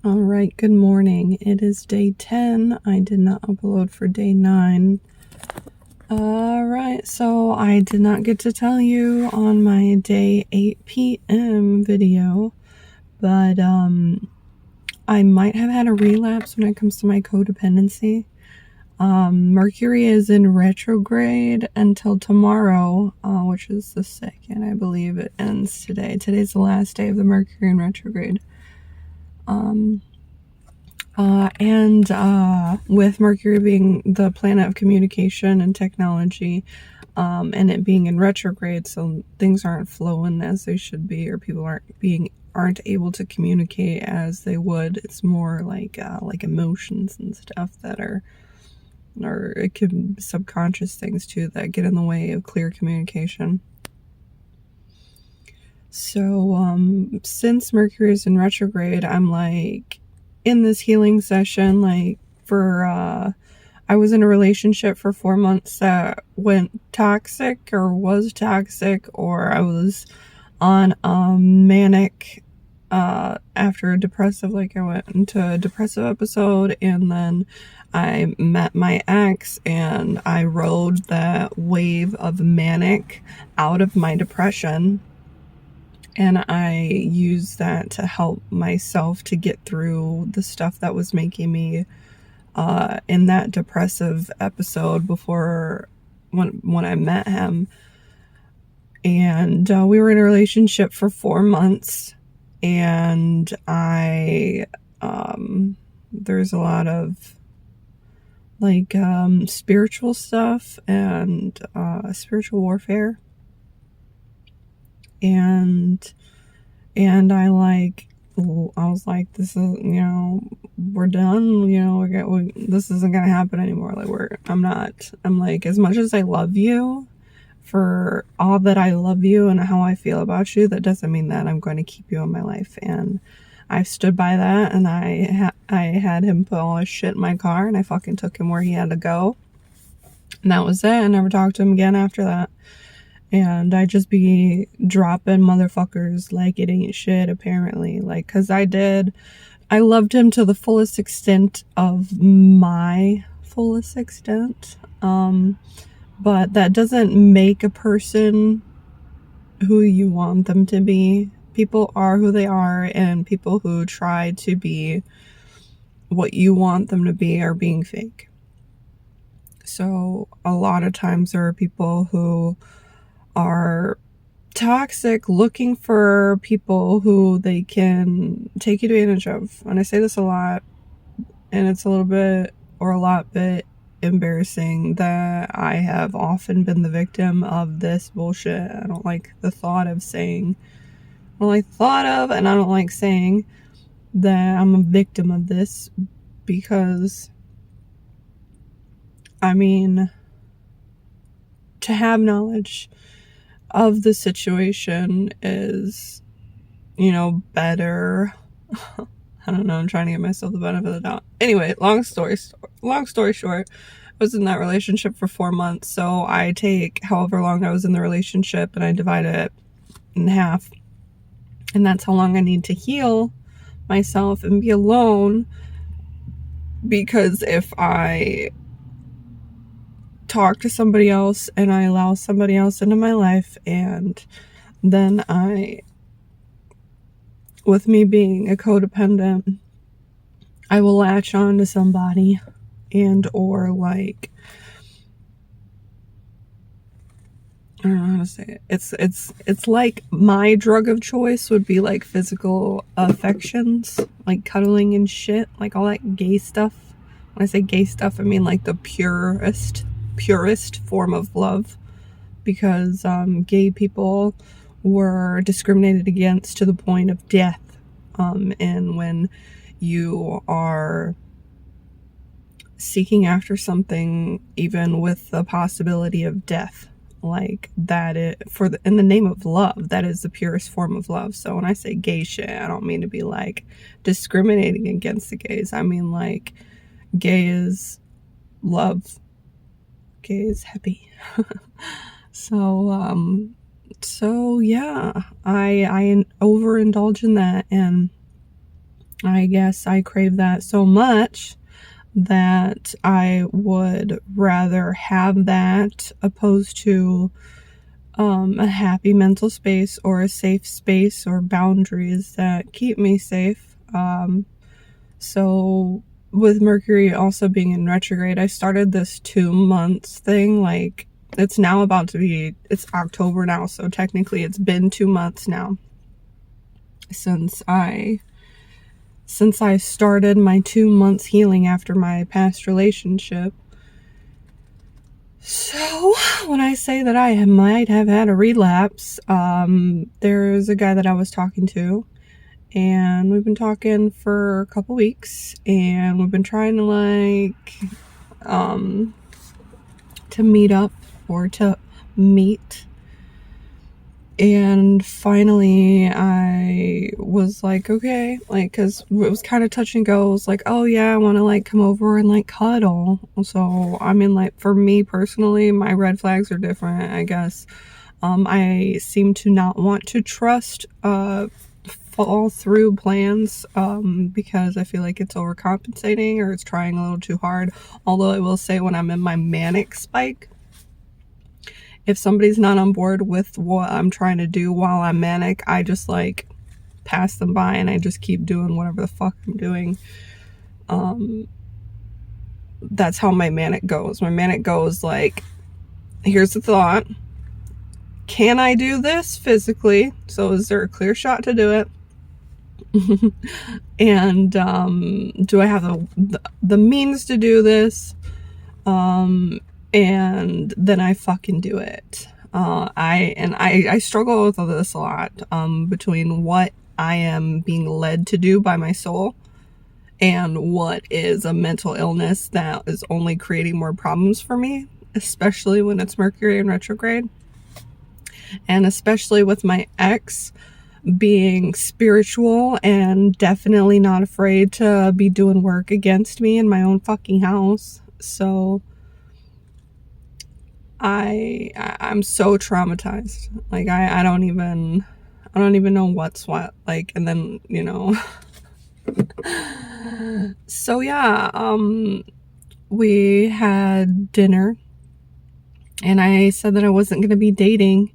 All right, good morning. It is day 10. I did not upload for day 9. All right, so I did not get to tell you on my day 8 p.m. video, but I might have had a relapse when it comes to my codependency. Mercury is in retrograde until tomorrow, which is the 2nd, I believe. It ends today. Today's the last day of the Mercury in retrograde. With Mercury being the planet of communication and technology, and it being in retrograde, so things aren't flowing as they should be, or people aren't able to communicate as they would. It's more like emotions and stuff that are, or it could be subconscious things too that get in the way of clear communication. So, since Mercury is in retrograde, I'm like in this healing session, I was in a relationship for 4 months that went toxic or was toxic, or I was on manic after a depressive, I went into a depressive episode, and then I met my ex and I rode that wave of manic out of my depression. And I used that to help myself to get through the stuff that was making me in that depressive episode before when I met him. And we were in a relationship for 4 months, and there's a lot of spiritual stuff and spiritual warfare. And I was like, this is, we're done, this isn't gonna happen anymore. I'm like, as much as I love you, for all that I love you and how I feel about you, that doesn't mean that I'm going to keep you in my life. And I stood by that, and I had him put all his shit in my car, and I fucking took him where he had to go. And that was it. I never talked to him again after that. And I just be dropping motherfuckers like it ain't shit, apparently. Cause I loved him to the fullest extent of my fullest extent. But that doesn't make a person who you want them to be. People are who they are, and people who try to be what you want them to be are being fake. So a lot of times there are people who are toxic, looking for people who they can take advantage of. And I say this a lot, and it's a lot bit embarrassing that I have often been the victim of this bullshit. I don't like the thought of, and I don't like saying that I'm a victim of this, because to have knowledge of the situation is, better. I don't know, I'm trying to give myself the benefit of the doubt. Anyway, long story short, I was in that relationship for 4 months, so I take however long I was in the relationship and I divide it in half. And that's how long I need to heal myself and be alone, because if I talk to somebody else and I allow somebody else into my life, and then with me being a codependent, I will latch on to somebody, and or I don't know how to say it. It's like my drug of choice would be like physical affections, like cuddling and shit, like all that gay stuff. When I say gay stuff, I mean like the purest form of love, because gay people were discriminated against to the point of death. And when you are seeking after something, even with the possibility of death, like that, in the name of love, that is the purest form of love. So when I say gay shit, I don't mean to be like discriminating against the gays. I mean like gay is love. Gay is happy. So yeah, I overindulge in that, and I guess I crave that so much that I would rather have that opposed to a happy mental space or a safe space or boundaries that keep me safe. So with Mercury also being in retrograde, I started this 2 months thing. Like, it's now about to be, it's October now, so technically it's been 2 months now since I started my 2 months healing after my past relationship. So when I say that I might have had a relapse, there's a guy that I was talking to, and we've been talking for a couple weeks, and we've been trying to to meet up or to meet. And finally I was like, okay, like, cause it was kind of touch and go. It was like, oh yeah, I want to like come over and like cuddle. So I mean, like, for me personally, my red flags are different, I guess. I seem to not want to trust, fall through plans, because I feel like it's overcompensating or it's trying a little too hard. Although I will say, when I'm in my manic spike, if somebody's not on board with what I'm trying to do while I'm manic, I just like pass them by and I just keep doing whatever the fuck I'm doing. That's how my manic goes. My manic goes like, here's the thought. Can I do this physically? So is there a clear shot to do it? And do I have the means to do this? And then I fucking do it. I struggle with this a lot, between what I am being led to do by my soul and what is a mental illness that is only creating more problems for me, especially when it's Mercury in retrograde. And especially with my ex being spiritual and definitely not afraid to be doing work against me in my own fucking house. So I'm so traumatized. Like, I don't even know what's what. Like, and then, you know. So yeah, we had dinner and I said that I wasn't going to be dating,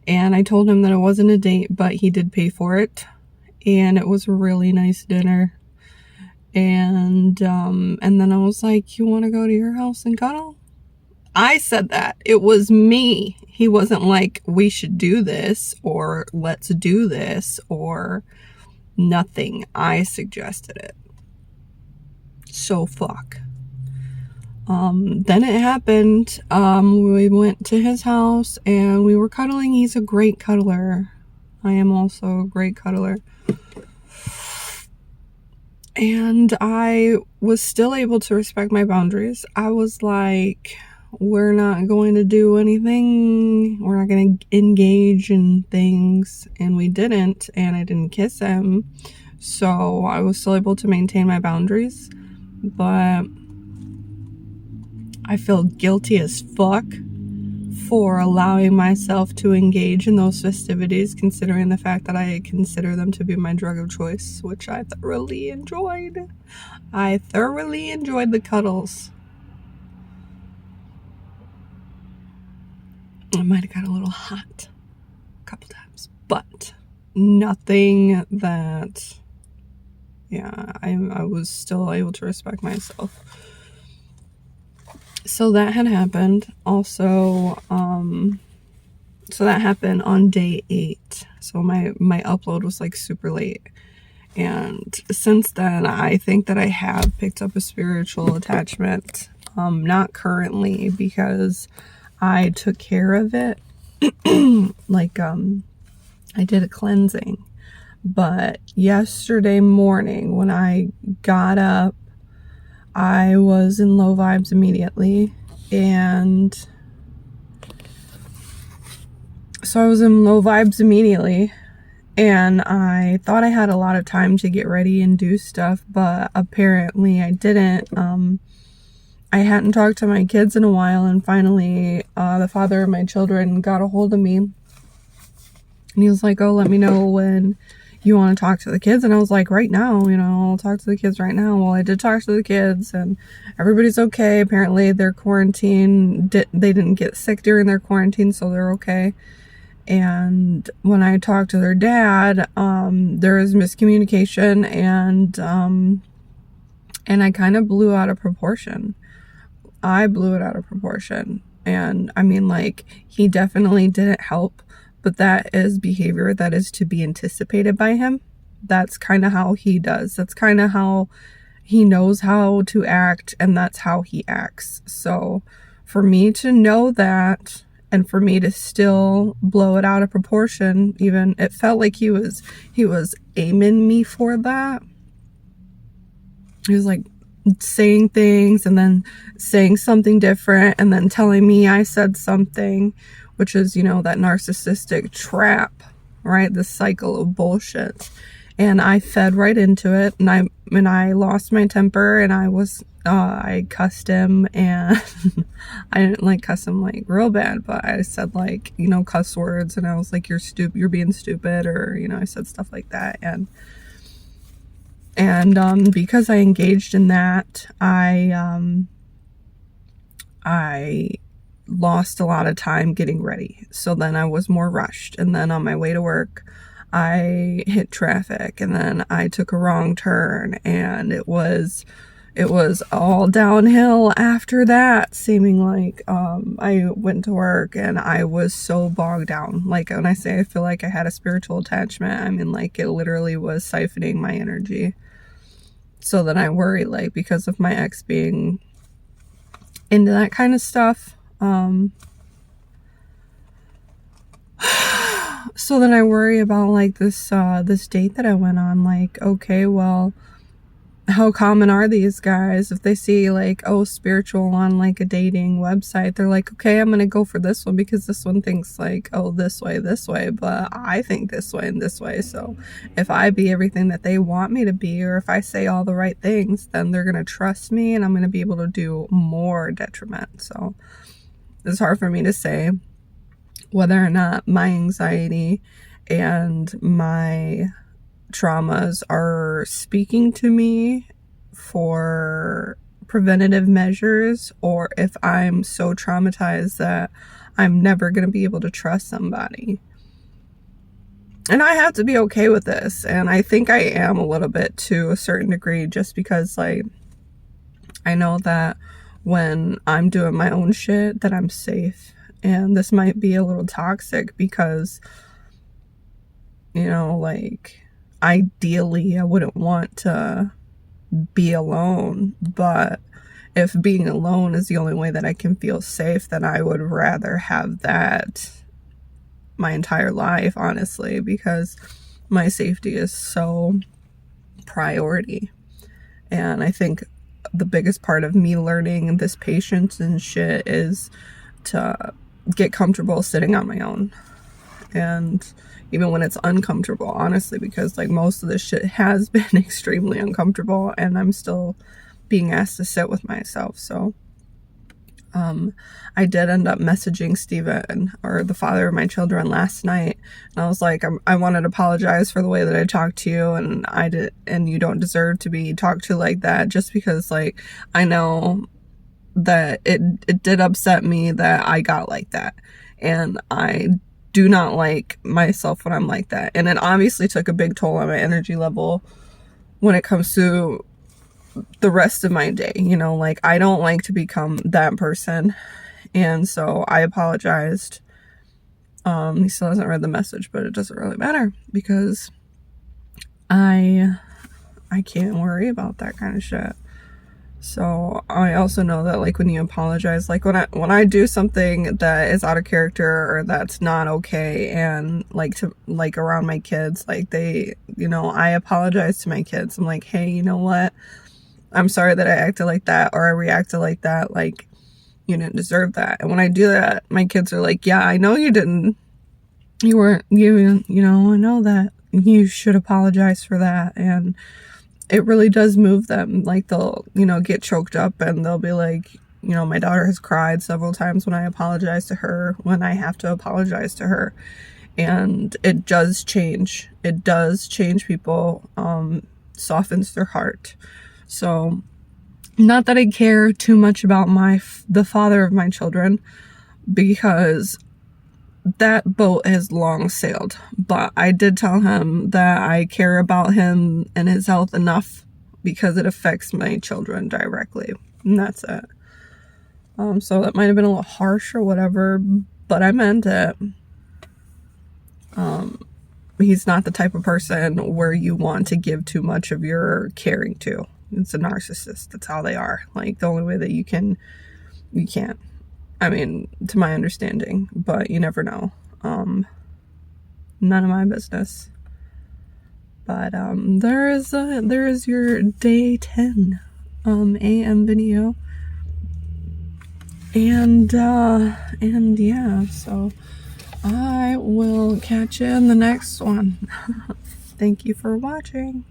and I told him that it wasn't a date, but he did pay for it, and it was a really nice dinner. And then I was like, you want to go to your house and cuddle? I said that. It was me. He wasn't like, we should do this or let's do this or nothing. I suggested it. So fuck. Then it happened. We went to his house and we were cuddling. He's a great cuddler. I am also a great cuddler. And I was still able to respect my boundaries. I was like, we're not going to do anything. We're not going to engage in things. And we didn't. And I didn't kiss him. So I was still able to maintain my boundaries. But I feel guilty as fuck for allowing myself to engage in those festivities, considering the fact that I consider them to be my drug of choice, which I thoroughly enjoyed. I thoroughly enjoyed the cuddles. I might have got a little hot a couple times, but nothing that, yeah, I was still able to respect myself. So that had happened. Also, so that happened on day 8. So my upload was like super late. And since then, I think that I have picked up a spiritual attachment. Not currently, because I took care of it. Like, I did a cleansing. But yesterday morning, when I got up, I was in low vibes immediately, and so I was in low vibes immediately, and I thought I had a lot of time to get ready and do stuff, but apparently I didn't. I hadn't talked to my kids in a while, and finally, the father of my children got a hold of me, and he was like, oh, let me know when you want to talk to the kids? And I was like, right now, I'll talk to the kids right now. Well, I did talk to the kids and everybody's okay. Apparently their quarantine, they didn't get sick during their quarantine, so they're okay. And when I talked to their dad, there was miscommunication, and I kind of blew out of proportion. I blew it out of proportion. And I mean, like, he definitely didn't help, but that is behavior that is to be anticipated by him. That's kind of how he does. That's kind of how he knows how to act, and that's how he acts. So for me to know that, and for me to still blow it out of proportion, even it felt like he was aiming me for that. He was like saying things and then saying something different and then telling me I said something, which is, that narcissistic trap, right? The cycle of bullshit. And I fed right into it, and I lost my temper, and I cussed him, and I didn't like cuss him like real bad, but I said like, cuss words, and I was like, you're being stupid, or, I said stuff like that. And because I engaged in that, I lost a lot of time getting ready. So then I was more rushed. And then on my way to work, I hit traffic, and then I took a wrong turn, and it was all downhill after that, seeming like I went to work and I was so bogged down. Like, when I say I feel like I had a spiritual attachment, I mean, like, it literally was siphoning my energy. So then I worry, like, because of my ex being into that kind of stuff, so then I worry about, like, this date that I went on. Like, okay, well, how common are these guys? If they see, like, spiritual on, like, a dating website, they're like, okay, I'm gonna go for this one because this one thinks, like, this way, but I think this way and this way. So if I be everything that they want me to be, or if I say all the right things, then they're gonna trust me, and I'm gonna be able to do more detriment. So it's hard for me to say whether or not my anxiety and my traumas are speaking to me for preventative measures, or if I'm so traumatized that I'm never going to be able to trust somebody. And I have to be okay with this, and I think I am a little bit to a certain degree, just because, like, I know that when I'm doing my own shit that I'm safe. And this might be a little toxic because, like, ideally I wouldn't want to be alone, but if being alone is the only way that I can feel safe, then I would rather have that my entire life, honestly, because my safety is so priority. And I think the biggest part of me learning this patience and shit is to get comfortable sitting on my own. And even when it's uncomfortable, honestly, because, like, most of this shit has been extremely uncomfortable, and I'm still being asked to sit with myself. So I did end up messaging Steven, or the father of my children, last night, and I was like, I wanted to apologize for the way that I talked to you, and you don't deserve to be talked to like that, just because, like, I know that it did upset me that I got like that, and I do not like myself when I'm like that, and it obviously took a big toll on my energy level when it comes to the rest of my day. Like, I don't like to become that person, and so I apologized. He still hasn't read the message, but it doesn't really matter, because I can't worry about that kind of shit. So I also know that, like, when you apologize, like, when I do something that is out of character or that's not okay, and like around my kids, like, they, I apologize to my kids. I'm like, hey, you know what? I'm sorry that I acted like that, or I reacted like that. Like, you didn't deserve that. And when I do that, my kids are like, yeah, I know you didn't. You weren't, I know that you should apologize for that. And it really does move them. Like, they'll, get choked up, and they'll be like, my daughter has cried several times when I apologize to her, when I have to apologize to her. and it does change. It does change people, softens their heart. So, not that I care too much about the father of my children, because that boat has long sailed. But I did tell him that I care about him and his health enough because it affects my children directly. And that's it. So that might have been a little harsh or whatever, but I meant it. He's not the type of person where you want to give too much of your caring to. It's a narcissist. That's how they are. Like, the only way that you can't. I mean, to my understanding, but you never know. None of my business. But there is your day 10 AM video. And yeah, so I will catch you in the next one. Thank you for watching.